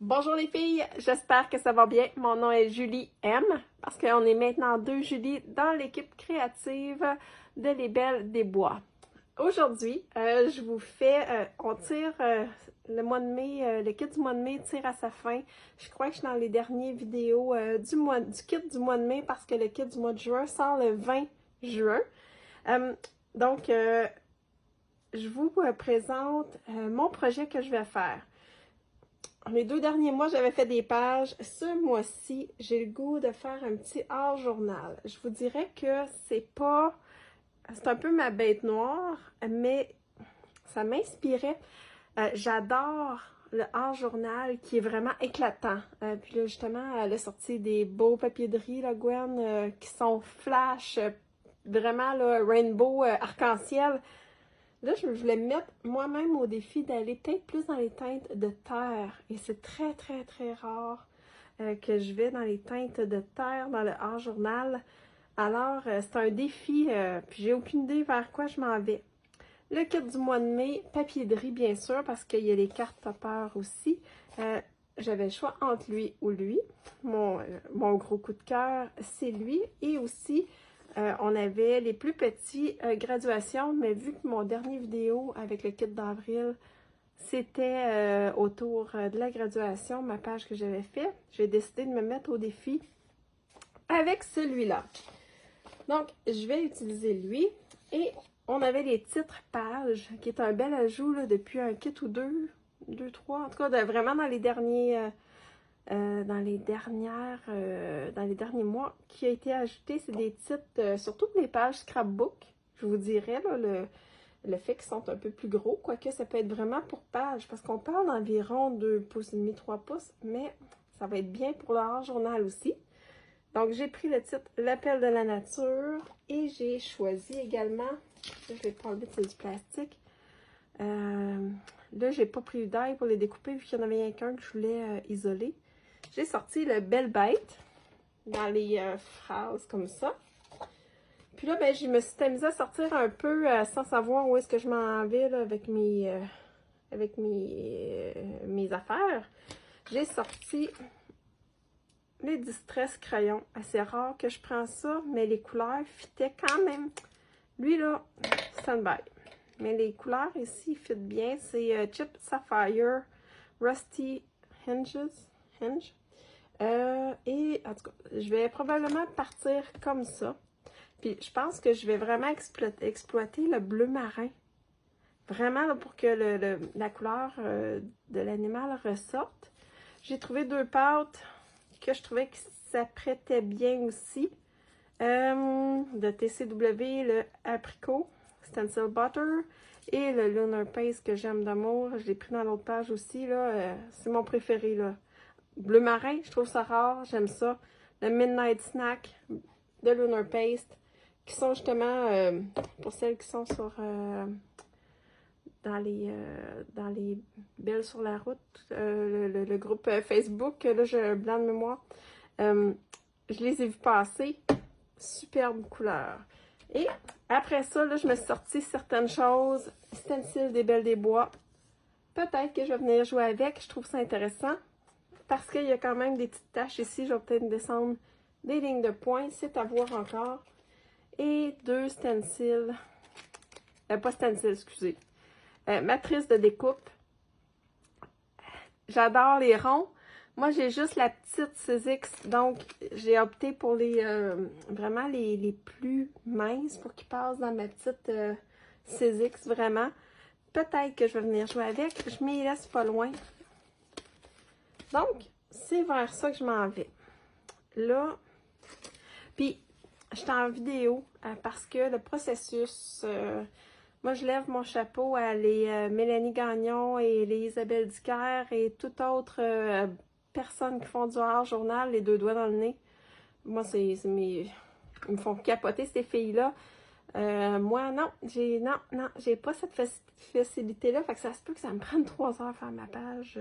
Bonjour les filles, j'espère que ça va bien. Mon nom est Julie M, parce qu'on est maintenant deux Julie dans l'équipe créative de Les Belles des Bois. Aujourd'hui, je vous fais, on tire le mois de mai, le kit du mois de mai tire à sa fin. Je crois que je suis dans les dernières vidéos du kit du mois de mai parce que le kit du mois de juin sort le 20 juin. Donc, je vous présente mon projet que je vais faire. Les 2 derniers mois, j'avais fait des pages. Ce mois-ci, j'ai le goût de faire un petit hors-journal. Je vous dirais que c'est un peu ma bête noire, mais ça m'inspirait. J'adore le hors-journal qui est vraiment éclatant. Puis là, justement, elle a sorti des beaux papiers de riz, là, Gwen, qui sont flash, vraiment, là, rainbow, arc-en-ciel. Là, je voulais me mettre moi-même au défi d'aller peut-être plus dans les teintes de terre. Et c'est très, très, très rare que je vais dans les teintes de terre dans le hors-journal. Alors, c'est un défi, puis j'ai aucune idée vers quoi je m'en vais. Le kit du mois de mai, papier de riz, bien sûr, parce qu'il y a les cartes topper aussi. J'avais le choix entre lui ou lui. Mon gros coup de cœur, c'est lui. Et aussi, on avait les plus petits graduations, mais vu que mon dernier vidéo avec le kit d'avril, c'était autour de la graduation, ma page que j'avais fait, j'ai décidé de me mettre au défi avec celui-là. Donc, je vais utiliser lui et on avait les titres pages, qui est un bel ajout là, depuis un kit ou deux, trois, en tout cas vraiment dans les derniers... dans les derniers mois, qui a été ajouté, c'est des titres, surtout pour les pages scrapbook, je vous dirais, là, le fait qu'ils sont un peu plus gros, quoique ça peut être vraiment pour page, parce qu'on parle d'environ 2 pouces et demi, 3 pouces, mais ça va être bien pour le hors-journal aussi. Donc, j'ai pris le titre L'appel de la nature, et j'ai choisi également, je vais pas enlever, c'est du plastique, là, j'ai pas pris d'ail pour les découper, vu qu'il y en avait qu'un que je voulais isoler. J'ai sorti le Belle Bête dans les phrases comme ça. Puis là, ben, je me suis amusée à sortir un peu sans savoir où est-ce que je m'en vais là, avec mes affaires. J'ai sorti les Distress crayons. C'est rare que je prends ça, mais les couleurs fitaient quand même. Lui, là, stand-by. Mais les couleurs ici fit bien. C'est Chip Sapphire, Rusty Hinge. Et en tout cas, je vais probablement partir comme ça. Puis je pense que je vais vraiment exploiter le bleu marin. Vraiment là, pour que la couleur de l'animal ressorte. J'ai trouvé 2 pâtes que je trouvais que ça prêtait bien aussi. De TCW, le Apricot, Stencil Butter et le Lunar Paste que j'aime d'amour. Je l'ai pris dans l'autre page aussi. C'est mon préféré. Là. Bleu marin, je trouve ça rare, j'aime ça. Le Midnight Snack de Lunar Paste, qui sont justement, pour celles qui sont dans les Belles sur la route, le groupe Facebook, là j'ai un blanc de mémoire. Je les ai vus passer, superbe couleur. Et après ça, là, je me suis sorti certaines choses, stencil des Belles des Bois. Peut-être que je vais venir jouer avec, je trouve ça intéressant. Parce qu'il y a quand même des petites taches ici. Je vais peut-être descendre des lignes de points. C'est à voir encore. Et 2 stencils. Pas stencils, excusez. Matrice de découpe. J'adore les ronds. Moi, j'ai juste la petite Sizzix. Donc, j'ai opté pour vraiment les plus minces pour qu'ils passent dans ma petite Sizzix, vraiment. Peut-être que je vais venir jouer avec. Je m'y laisse pas loin. Donc, c'est vers ça que je m'en vais. Là, puis, j'étais en vidéo parce que le processus, moi, je lève mon chapeau à les Mélanie Gagnon et les Isabelle Dicker et toute autre personne qui font du hors-journal, les 2 doigts dans le nez. Moi, ils me font capoter, ces filles-là. Moi, non, j'ai pas cette facilité-là, fait que ça se peut que ça me prenne 3 heures à faire ma page.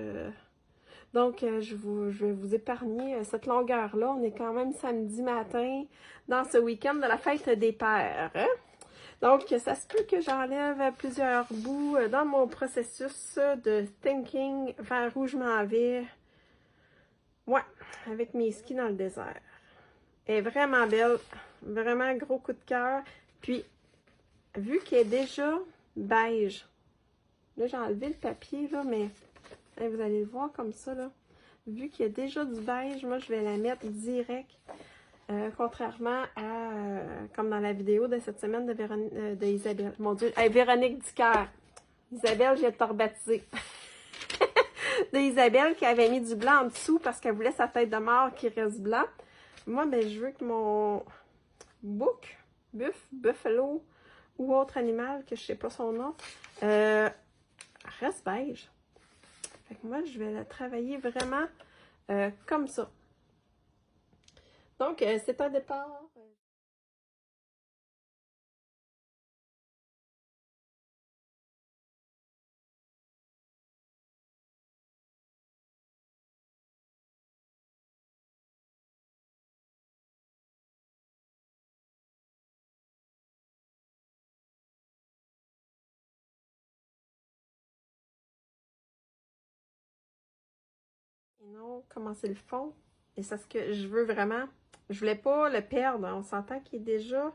Donc, je vais vous épargner cette longueur-là. On est quand même samedi matin dans ce week-end de la fête des pères. Hein? Donc, ça se peut que j'enlève plusieurs bouts dans mon processus de thinking vers où je m'en vais. Ouais, avec mes skis dans le désert. Elle est vraiment belle. Vraiment gros coup de cœur. Puis, vu qu'elle est déjà beige, là, j'ai enlevé le papier, là, mais vous allez le voir comme ça, là. Vu qu'il y a déjà du beige, moi, je vais la mettre direct. Contrairement à, comme dans la vidéo de cette semaine de Isabelle. Mon Dieu, hey, Véronique Dicker. Isabelle, je viens de te rebaptiser. De Isabelle qui avait mis du blanc en dessous parce qu'elle voulait sa tête de mort qui reste blanc. Moi, ben, je veux que mon buffalo ou autre animal, que je sais pas son nom, reste beige. Fait que moi, je vais la travailler vraiment comme ça. Donc, c'est un départ. Et non, commencer le fond. Et c'est ce que je veux vraiment. Je voulais pas le perdre. On s'entend qu'il est déjà.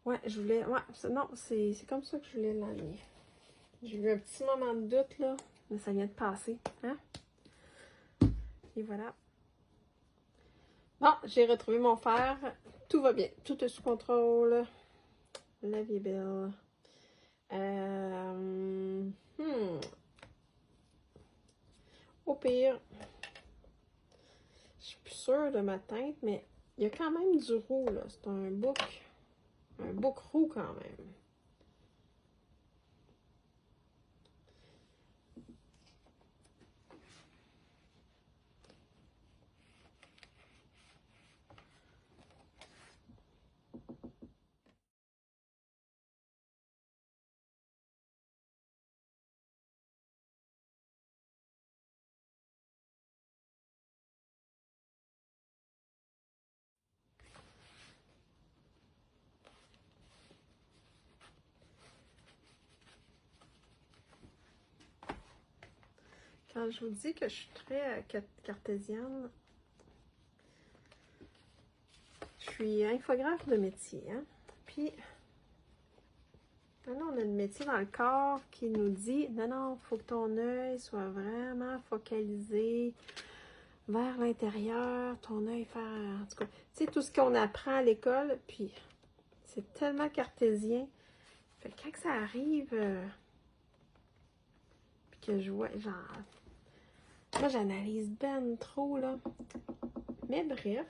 Ouais, je voulais. Ouais, non, c'est comme ça que je voulais l'enlever. J'ai eu un petit moment de doute là, mais ça vient de passer. Hein? Et voilà. Bon, j'ai retrouvé mon fer. Tout va bien. Tout est sous contrôle. La vie est belle. Au pire, je suis plus sûre de ma teinte, mais il y a quand même du roux, là. C'est un book roux quand même. Quand je vous dis que je suis très cartésienne, je suis infographe de métier. Hein? Puis, là, on a le métier dans le corps qui nous dit non, non, il faut que ton œil soit vraiment focalisé vers l'intérieur, ton œil faire. En tout cas, tu sais, tout ce qu'on apprend à l'école, puis c'est tellement cartésien. Fait que quand ça arrive, puis que je vois, genre. Moi, j'analyse ben trop, là. Mais bref.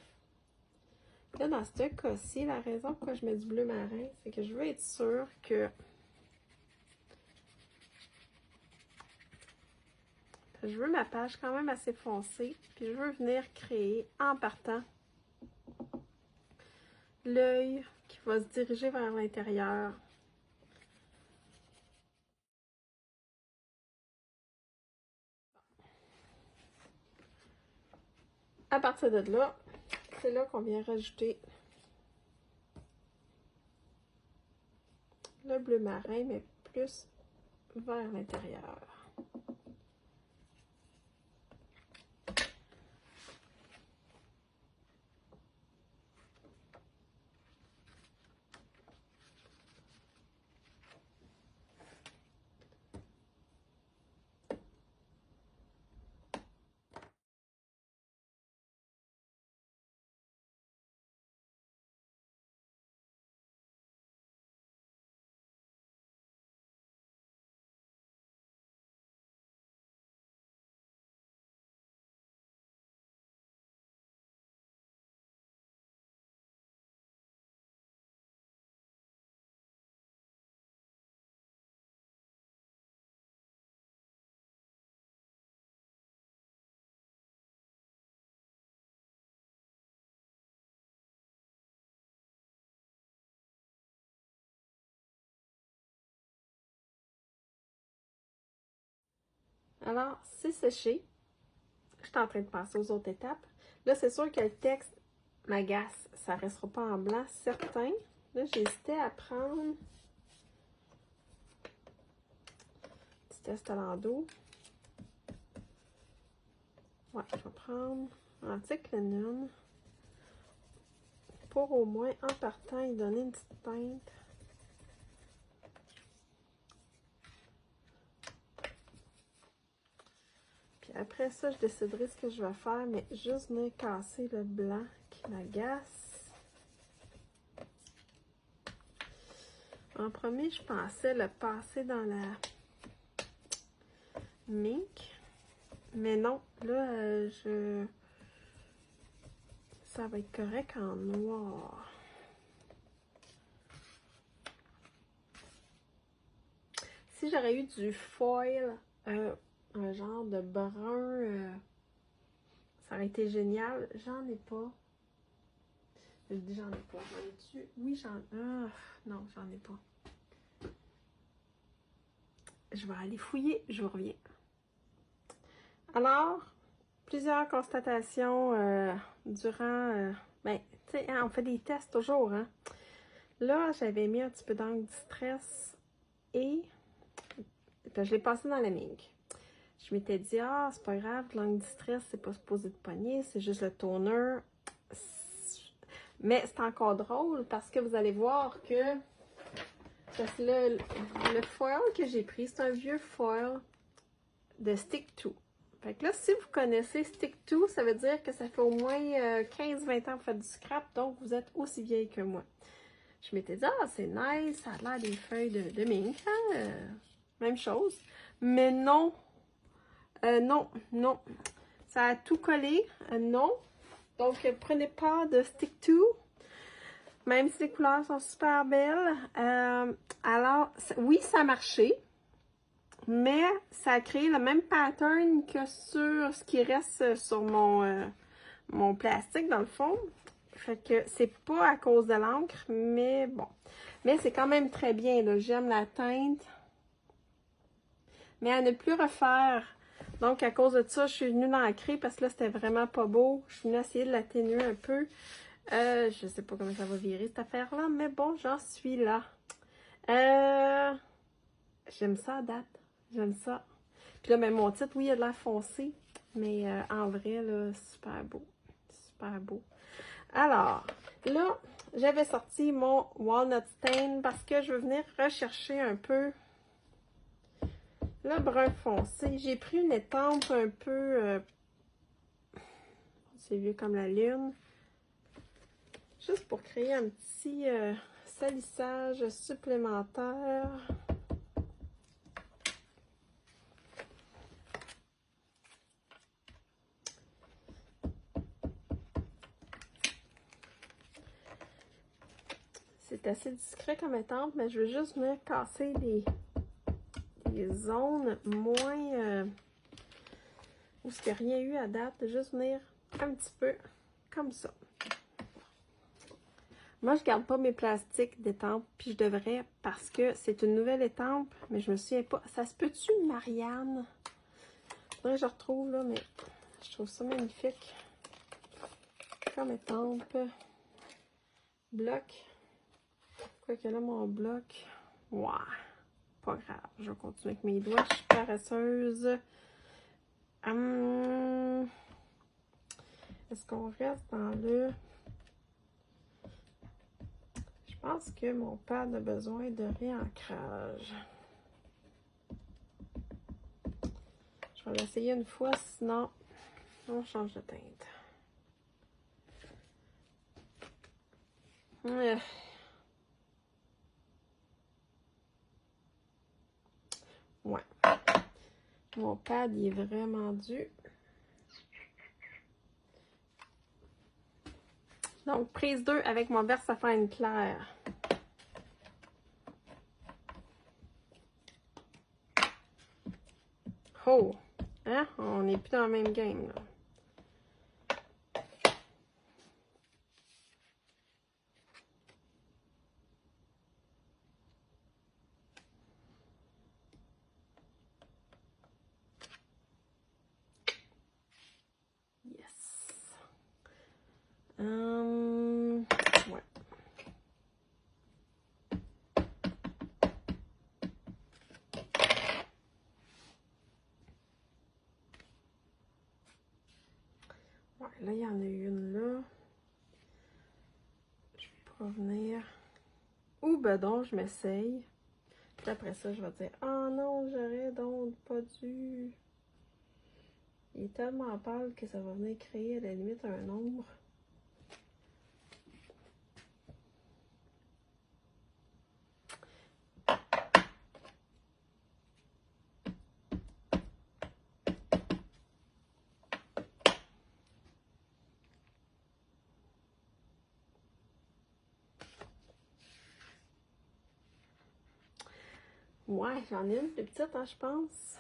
Là, dans ce cas-ci, la raison pourquoi je mets du bleu marin, c'est que je veux être sûre que je veux ma page quand même assez foncée, puis je veux venir créer en partant l'œil qui va se diriger vers l'intérieur. À partir de là, c'est là qu'on vient rajouter le bleu marin, mais plus vers l'intérieur. Alors, c'est séché. Je suis en train de passer aux autres étapes. Là, c'est sûr que le texte m'agace. Ça ne restera pas en blanc, certain. Là, j'hésitais à prendre petit test à l'endos. Ouais, je vais prendre Antique Linen pour au moins en partant y donner une petite teinte. Puis après ça, je déciderai ce que je vais faire, mais juste venir casser le blanc qui m'agace. En premier, je pensais le passer dans la mink, mais non, là, ça va être correct en noir. Si j'aurais eu du foil, un genre de brun, ça aurait été génial. J'en ai pas. Je dis j'en ai pas. J'en ai-tu? Oui, non, j'en ai pas. Je vais aller fouiller, je vous reviens. Alors, plusieurs constatations durant... ben, tu sais, hein, on fait des tests toujours, hein. Là, j'avais mis un petit peu d'encre Distress et je l'ai passé dans la mink. Je m'étais dit, ah, c'est pas grave, l'encre Distress, c'est pas supposé de pogner, c'est juste le toner. Mais c'est encore drôle parce que vous allez voir que le foil que j'ai pris, c'est un vieux foil de Stick To. Fait que là, si vous connaissez Stick To, ça veut dire que ça fait au moins 15-20 ans que vous faites du scrap, donc vous êtes aussi vieille que moi. Je m'étais dit, ah, c'est nice, ça a l'air des feuilles de mink, hein? Même chose. Mais non, non. Ça a tout collé, non. Donc, prenez pas de Stick To, même si les couleurs sont super belles. Alors, oui, ça a marché, mais ça a créé le même pattern que sur ce qui reste sur mon plastique, dans le fond. Fait que c'est pas à cause de l'encre, mais bon. Mais c'est quand même très bien, là. J'aime la teinte. Mais à ne plus refaire. Donc, à cause de ça, je suis venue l'ancrer parce que là, c'était vraiment pas beau. Je suis venue essayer de l'atténuer un peu. Je sais pas comment ça va virer, cette affaire-là, mais bon, j'en suis là. J'aime ça à date. J'aime ça. Puis là, ben, mon titre, oui, il a de l'air foncé, mais en vrai, là, super beau. Super beau. Alors, là, j'avais sorti mon Walnut Stain parce que je veux venir rechercher un peu le brun foncé. J'ai pris une étampe un peu... c'est vieux comme la lune. Juste pour créer un petit salissage supplémentaire. C'est assez discret comme étampe, mais je veux juste venir casser les zones moins... où il n'y a rien eu à date. Juste venir un petit peu comme ça. Moi, je garde pas mes plastiques d'étampe, puis je devrais parce que c'est une nouvelle étampe, mais je me souviens pas. Ça se peut-tu, Marianne? Faudrait que je retrouve, là, mais je trouve ça magnifique. Comme étampe. Bloc. Quoique là, mon bloc... Ouais, pas grave. Je vais continuer avec mes doigts. Je suis paresseuse. Est-ce qu'on reste dans le... Je pense que mon pad a besoin de réancrage. Je vais l'essayer une fois, sinon on change de teinte. Ouais. Mon pad, il est vraiment dur. Donc, prise 2 avec mon VersaFine clair. Oh! Hein? On n'est plus dans le même game, là. Ouais. Là, il y en a une là. Je vais pas venir. Ou ben donc, je m'essaye. Puis après ça, je vais dire, ah non, j'aurais donc pas dû. Il est tellement pâle que ça va venir créer à la limite un ombre. Ouais, j'en ai une plus petite, hein, je pense.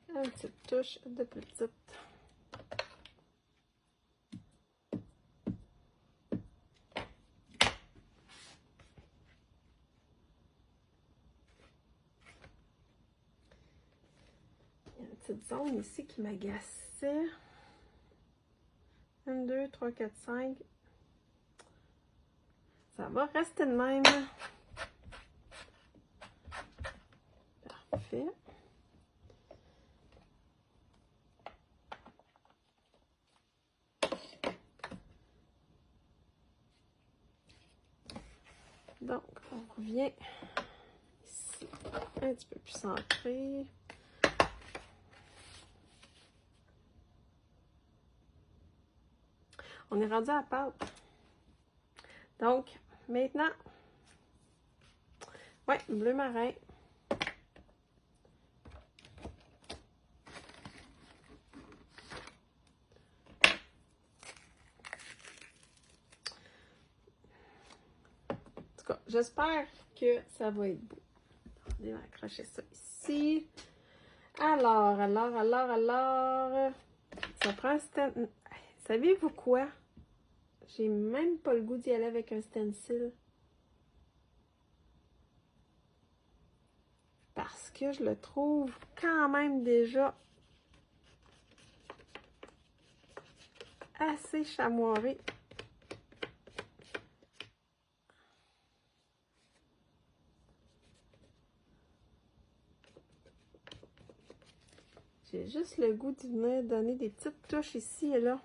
Une petite touche de plus petite. Il y a une petite zone ici qui m'agaçait. 1, 2, 3, 4, 5. Ça va rester de même. Parfait. Donc, on revient ici, un petit peu plus centré. On est rendu à la pâte. Donc, maintenant, ouais, bleu marin. En tout cas, j'espère que ça va être beau. On va accrocher ça ici. Alors, ça prend un stencil. Savez-vous quoi? J'ai même pas le goût d'y aller avec un stencil. Parce que je le trouve quand même déjà assez chamoiré. J'ai juste le goût de venir donner des petites touches ici et là.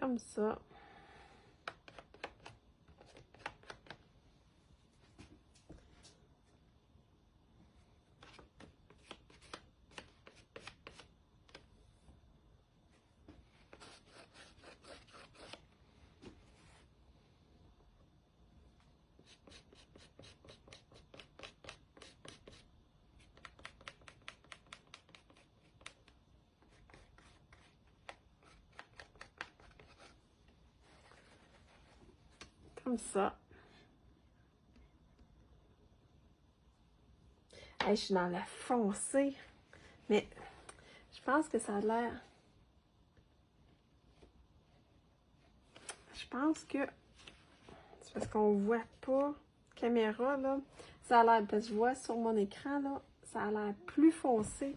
Comme ça. Comme ça. Hey, je suis dans la foncée. Mais je pense que ça a l'air... Je pense que... C'est parce qu'on voit pas caméra, là. Ça a l'air... Parce que je vois sur mon écran, là, ça a l'air plus foncé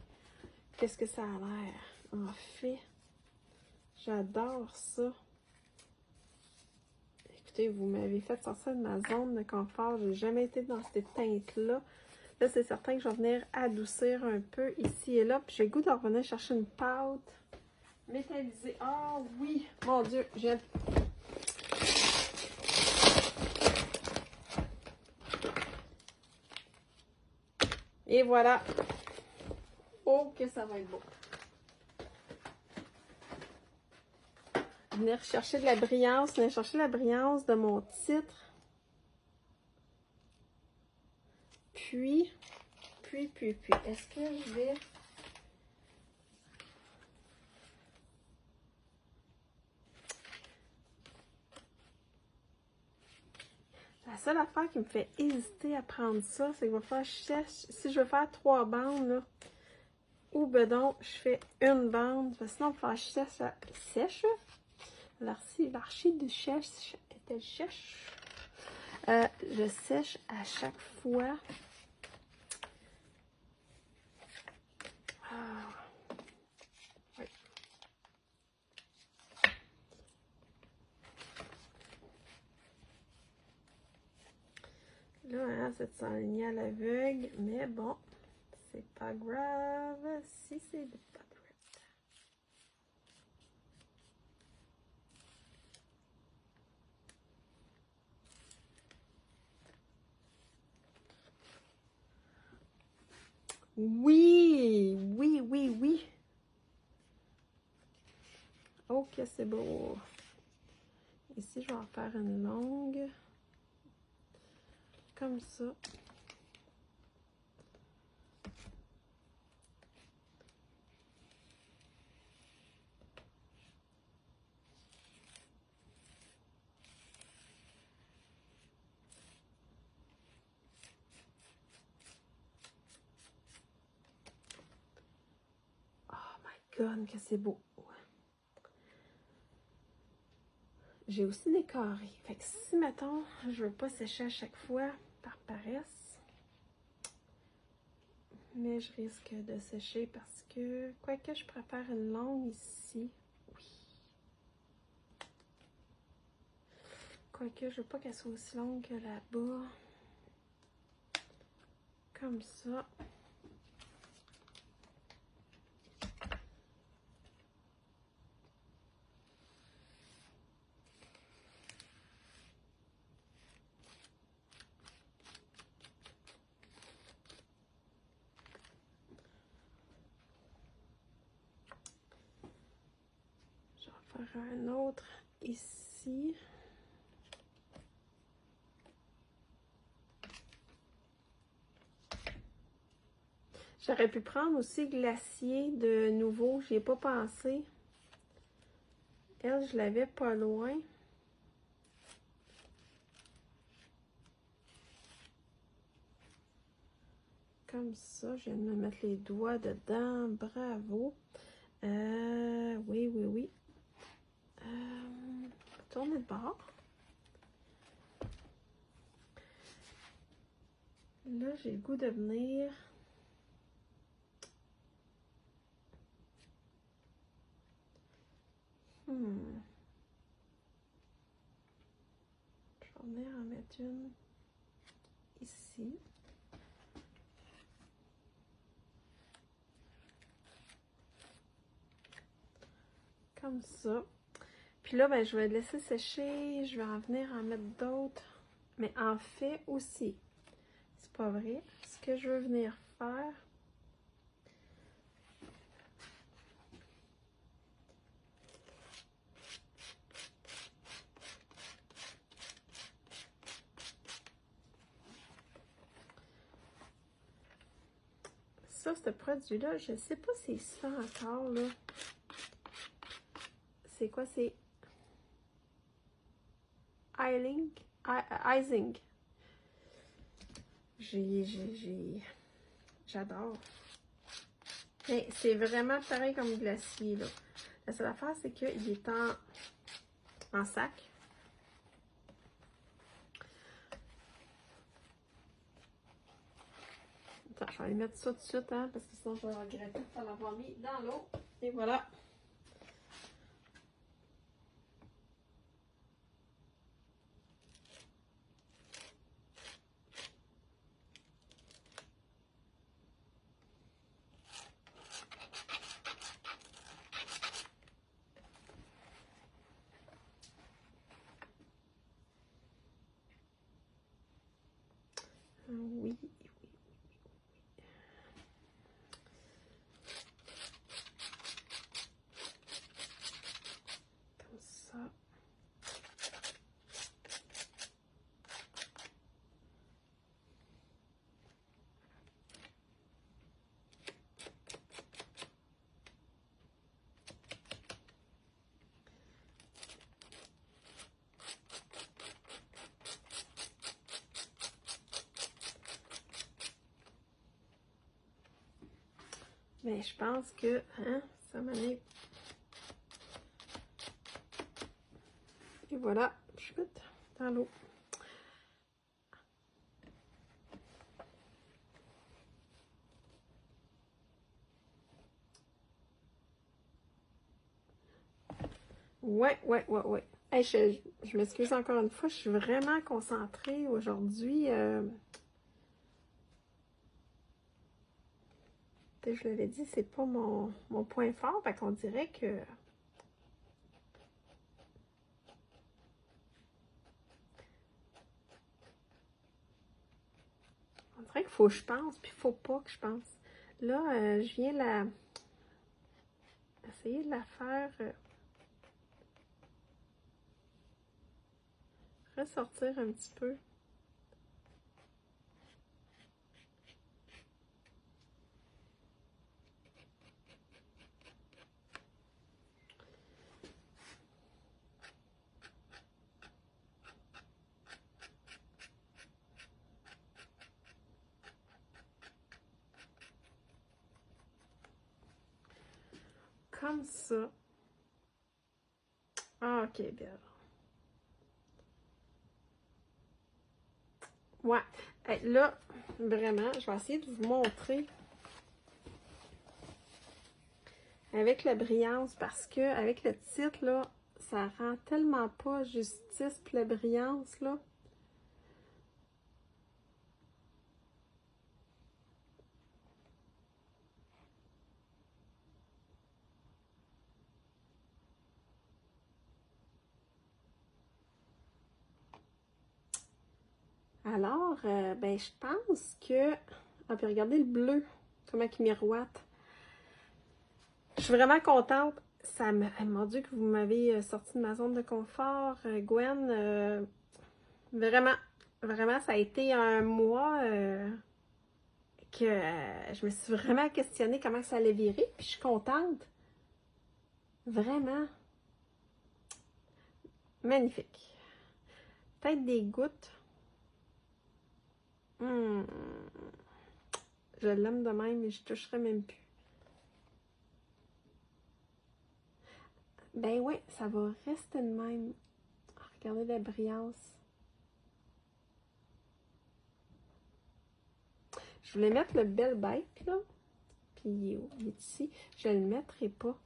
que ce que ça a l'air. En fait, j'adore ça. Écoutez, vous m'avez fait sortir de ma zone de confort. J'ai jamais été dans cette teinte-là. Là, c'est certain que je vais venir adoucir un peu ici et là. Puis j'ai le goût de revenir chercher une pâte métallisée. Ah oui! Mon Dieu! Et voilà. Oh, que ça va être beau. Venir chercher de la brillance, venir chercher la brillance de mon titre. Puis, est-ce que je vais... La seule affaire qui me fait hésiter à prendre ça, c'est que si je veux faire 3 bandes, là, ou bedon, je fais une bande. Sinon, on va faire sèche. L'archi de sèche était sèche. Je sèche à chaque fois. Oui. Là, hein, c'est de s'enligner à l'aveugle, mais bon, c'est pas grave si c'est pas grave. Oui, oui, oui, oui. Ok, c'est beau. Ici, je vais en faire une longue. Comme ça. Oh my god, que c'est beau. J'ai aussi des carrés. Fait que si, mettons, je veux pas sécher à chaque fois par paresse, mais je risque de sécher parce que, quoique je préfère une longue ici, oui. Quoique, je veux pas qu'elle soit aussi longue que là-bas. Comme ça. Je vais faire un autre ici. J'aurais pu prendre aussi glacier de nouveau, j'y ai pas pensé. Elle, je l'avais pas loin. Comme ça, je viens de me mettre les doigts dedans. Bravo. Oui, oui, oui. Tournez de bord. Là, j'ai le goût de venir. Je vais venir en mettre une ici. Comme ça. Puis là, ben, je vais laisser sécher. Je vais en venir en mettre d'autres. Mais en fait aussi, c'est pas vrai. Ce que je veux venir faire, ça, ce produit-là, je sais pas si c'est ça encore, là. C'est quoi? C'est Icing. J'adore. Mais c'est vraiment pareil comme glacier, là. La seule affaire, c'est qu'il est en sac. Attends, je vais aller mettre ça tout de suite, hein, parce que sinon je vais regretter de pas l'avoir mis dans l'eau. Et voilà. Oui, oui, oui. Mais je pense que, hein, ça m'a mis... Et voilà, je mets dans l'eau. Ouais. Hey, je m'excuse encore une fois, je suis vraiment concentrée aujourd'hui. Je l'avais dit, c'est pas mon point fort, fait qu'on dirait que... On dirait qu'il faut que je pense, puis il faut pas que je pense. Là, je viens essayer de la faire ressortir un petit peu. Comme ça. Ah, ok, bien. Ouais. Hey, là, vraiment, je vais essayer de vous montrer avec la brillance parce que avec le titre, là, ça rend tellement pas justice puis la brillance, là. Alors, ben, je pense que... Ah, puis regardez le bleu, comment il miroite. Je suis vraiment contente. Mon Dieu, que vous m'avez sorti de ma zone de confort, Gwen. Vraiment, vraiment, ça a été un mois que je me suis vraiment questionnée comment ça allait virer. Puis je suis contente. Vraiment. Magnifique. Peut-être des gouttes. Hmm. Je l'aime de même, mais je toucherai même plus. Ben oui, ça va rester de même. Regardez la brillance. Je voulais mettre le bel bête, là. Puis il est ici. Je ne le mettrai pas.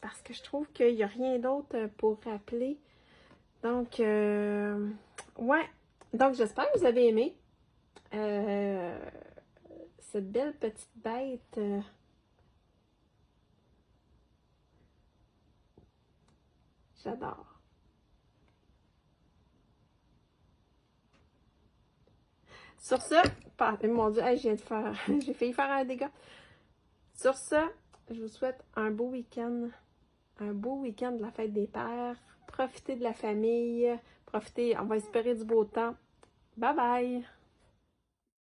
Parce que je trouve qu'il n'y a rien d'autre pour rappeler. Donc, ouais. Donc, j'espère que vous avez aimé cette belle petite bête. J'adore. Sur ce, mon Dieu, hey, j'ai failli faire un dégât. Sur ce, je vous souhaite un beau week-end de la fête des pères. Profitez de la famille, profitez, on va espérer du beau temps. Bye bye!